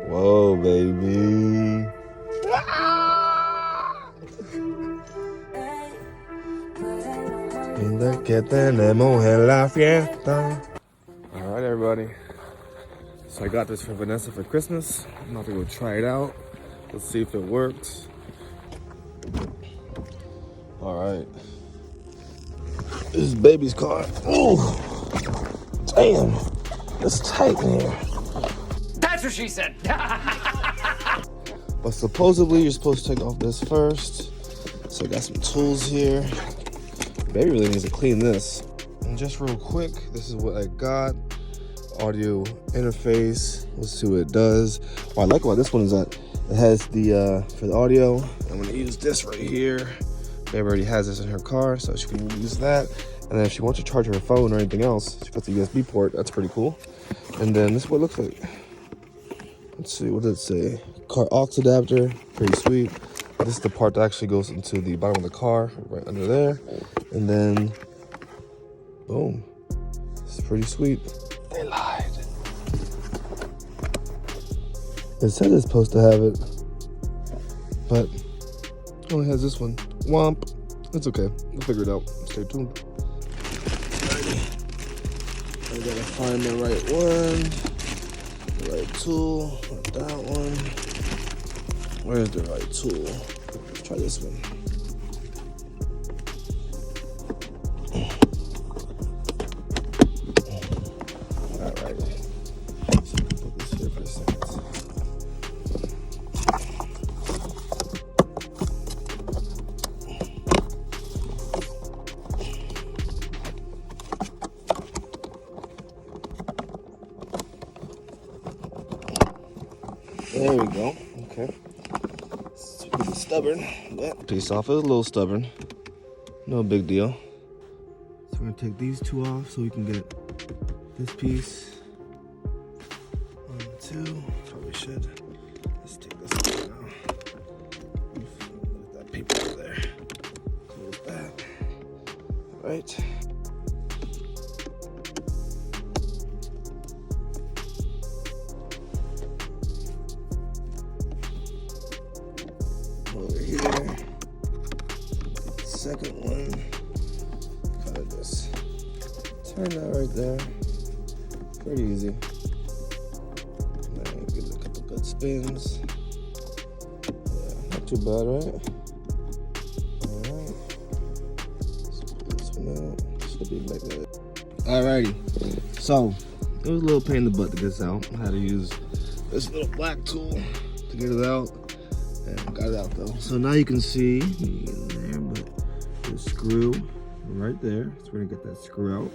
Whoa, baby. Que tenemos en la fiesta. All right, everybody. So I got this for Vanessa for Christmas. I'm about to go try it out. Let's see if it works. All right. This is baby's car. Oh, damn. It's tight in here. That's what she said. But supposedly you're supposed to take off this first. So I got some tools here. Baby really needs to clean this. And just real quick, this is what I got. Audio interface. Let's see what it does. What I like about this one is that it has the for the audio. I'm gonna use this right here. Baby already has this in her car, so she can use that. And then if she wants to charge her phone or anything else, she puts a USB port. That's pretty cool. And then this is what it looks like. Let's see, what did it say? Car aux adapter, pretty sweet. This is the part that actually goes into the bottom of the car, right under there. And then, boom. It's pretty sweet. They lied. It said it's supposed to have it, but it only has this one. Womp. It's okay. We'll figure it out. Stay tuned. I gotta find the right one, the right tool, not that one. Where's the right tool? Let's try this one. All right. So put this here for a second. There we go. Okay. It's pretty stubborn. That piece off. It was a little stubborn. No big deal. So we're gonna take these two off so we can get this piece. 1, 2. Probably should. Let's take this off now. Get that paper over there. Close that. All right. Over here, second one, kind of just turn that right there, pretty easy. Now give it a couple good spins. Yeah, not too bad, right? All right, let's pull this one out. Should be magnetic. Alrighty, so it was a little pain in the butt to get this out. I had to use this little black tool to get it out. And got it out though. So now you can see in there, but the screw right there. So we're gonna get that screw out.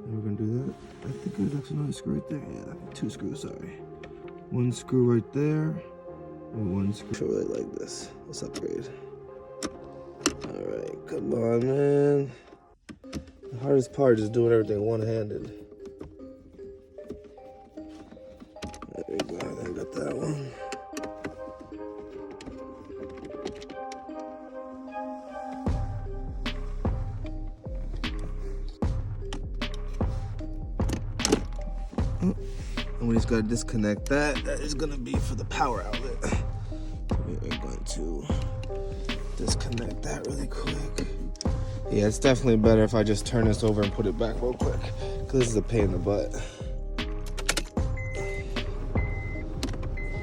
And we're gonna do that. I think there's actually another screw right there. Yeah, 2 screws, sorry. 1 screw right there. And 1 screw really like this. Let's upgrade. Alright, come on, man. The hardest part is doing everything one-handed. There we go, then got that one. And we just gotta disconnect that. That is gonna be for the power outlet. So we are going to disconnect that really quick. Yeah, it's definitely better if I just turn this over and put it back real quick, because this is a pain in the butt.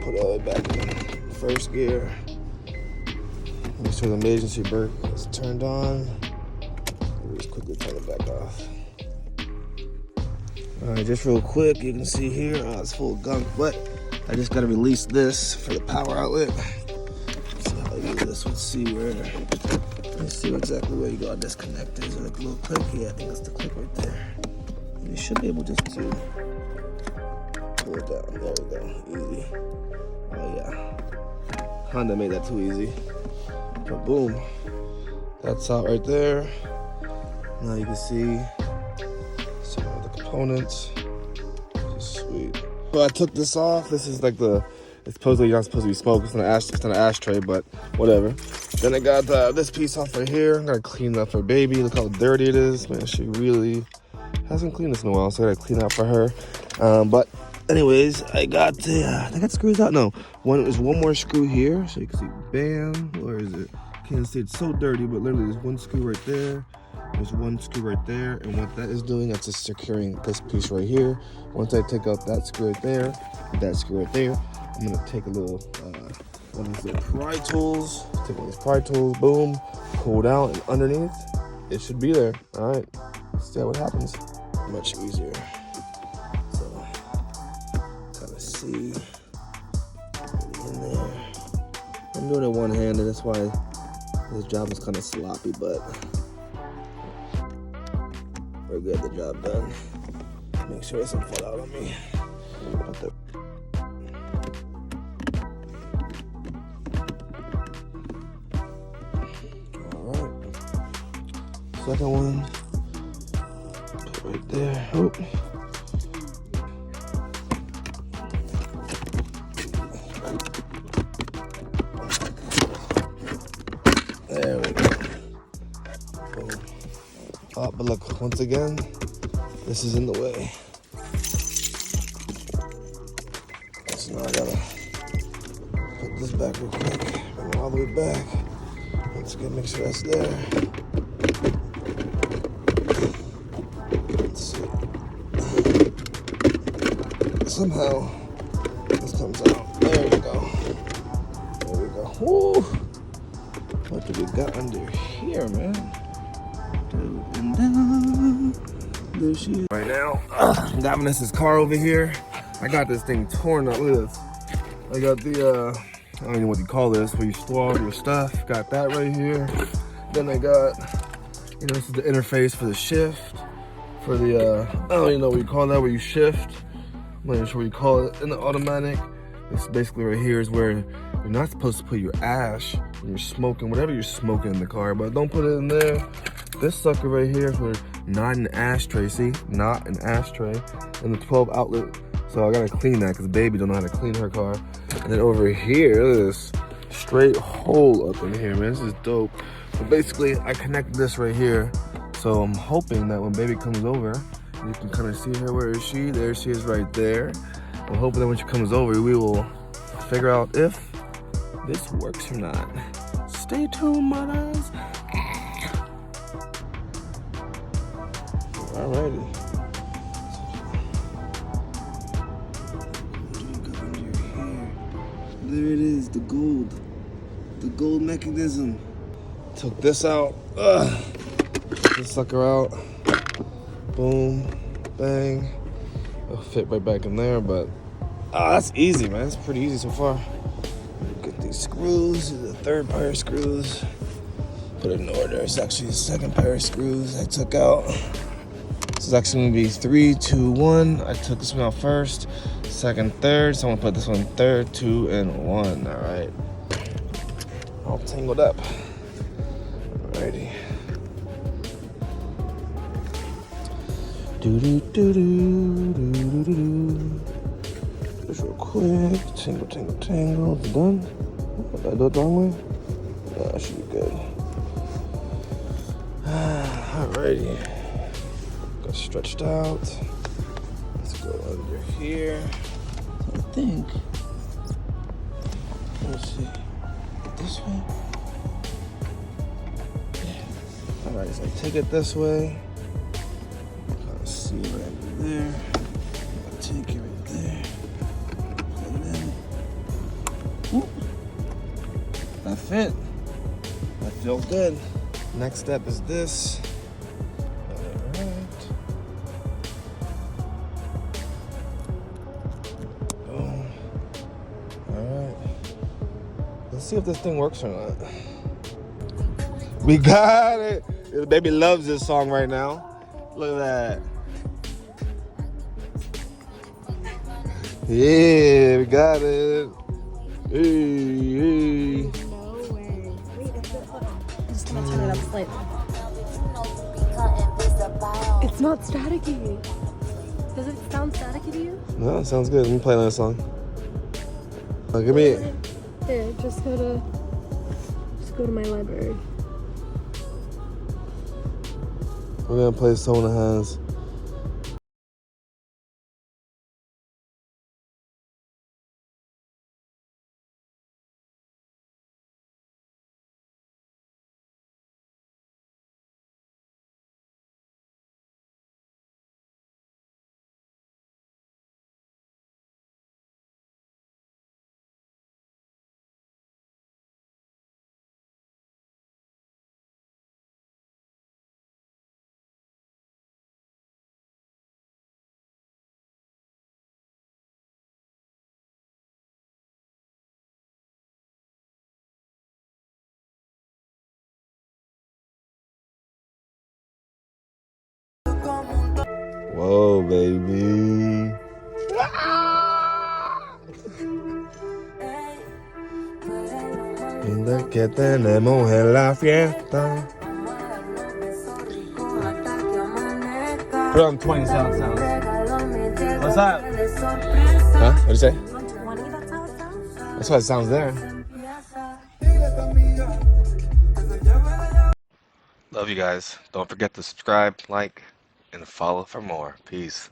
Put it all the way back in first gear. Make sure the emergency brake is turned on. We'll just quickly turn it back off. Alright, just real quick, you can see here, it's full of gunk, but I just gotta release this for the power outlet. Let's see how I do this. Let's see exactly where you gotta disconnect it. Is it like a little clip? Yeah, I think that's the clip right there. And you should be able just to pull it down. There we go, easy. Oh yeah, Honda made that too easy. But boom, that's out right there. Now you can see some of the components. This is sweet. So I took this off. This is like it's supposedly you're not supposed to be smoking. It's not an ashtray, but whatever. Then I got this piece off right here. I'm gonna clean that for baby. Look how dirty it is. Man, she really hasn't cleaned this in a while, so I gotta clean that for her. But Anyways, I got screws out. No, there's one more screw here, so you can see. Bam. Where is it? Can't see. It's so dirty, but literally there's one screw right there. There's one screw right there, and what that is doing, that's just securing this piece right here. Once I take out that screw right there, that screw right there, I'm gonna take a little one of these pry tools. Take one of these pry tools. Boom. Pull down, and underneath, it should be there. All right. Let's see what happens. Much easier. See in there. I'm doing it one-handed, that's why this job is kind of sloppy, but we're good. The job done. Make sure it doesn't fall out on me. All right. Second one. Put right there. Oh. There we go. Boom. Oh, but look, once again, this is in the way. So now I gotta put this back real quick. Bring it all the way back. Let's get make sure that's there. Let's see. Somehow this comes out. There we go. There we go. Woo! What do we got under here, man? There she is. Right now, I'm got Vanessa's car over here. I got this thing torn up. Look at this. I got the, I don't know what you call this, where you store all your stuff. Got that right here. Then I got, this is the interface for the shift. For the, I don't even know what you call that, where you shift. I'm not even sure what you call it. In the automatic, it's basically right here is where you're not supposed to put your ash when you're smoking, whatever you're smoking in the car, but don't put it in there. This sucker right here for not an ashtray, see? Not an ashtray. And the 12 outlet, so I gotta clean that because baby don't know how to clean her car. And then over here, look at this straight hole up in here, man. This is dope. But basically, I connected this right here, so I'm hoping that when baby comes over, you can kind of see her. Where is she? There she is right there. I'm hoping that when she comes over, we will figure out if this works or not. Stay tuned, mothers. Alrighty. There it is, the gold mechanism. Took this out. This sucker out. Boom, bang. It'll fit right back in there, but that's easy, man. It's pretty easy so far. Get these screws, the third pair of screws. Put it in order. It's actually the second pair of screws I took out. This is actually gonna be 3, 2, 1. I took this one out first, second, third. So I'm gonna put this one third, 2, and 1. All right. All tangled up. Alrighty. Just real quick. Tangle. It's done. Did I do it the wrong way? Yeah, that should be good. Alrighty. Got stretched out. Let's go under here. I think. Let's see. This way? Yeah. Alright, so I take it this way. See it right under there. I'll take it right there. And then, whoop, that fit. That feels good. Next step is this. Alright. Boom. Alright. Let's see if this thing works or not. We got it. The baby loves this song right now. Look at that. Yeah, we got it. Hey. No way. Wait, just gonna turn it up slightly. It's not staticky. Does it sound staticky to you? No, it sounds good. Let me play another song. Give me it. Here, just go to my library. We're gonna play Someone Has baby. Que tenemos en la fiesta. Put on 20 sounds. What's that? Huh? What'd you say? That's why it sounds there. Love you guys. Don't forget to subscribe, like, and follow for more. Peace.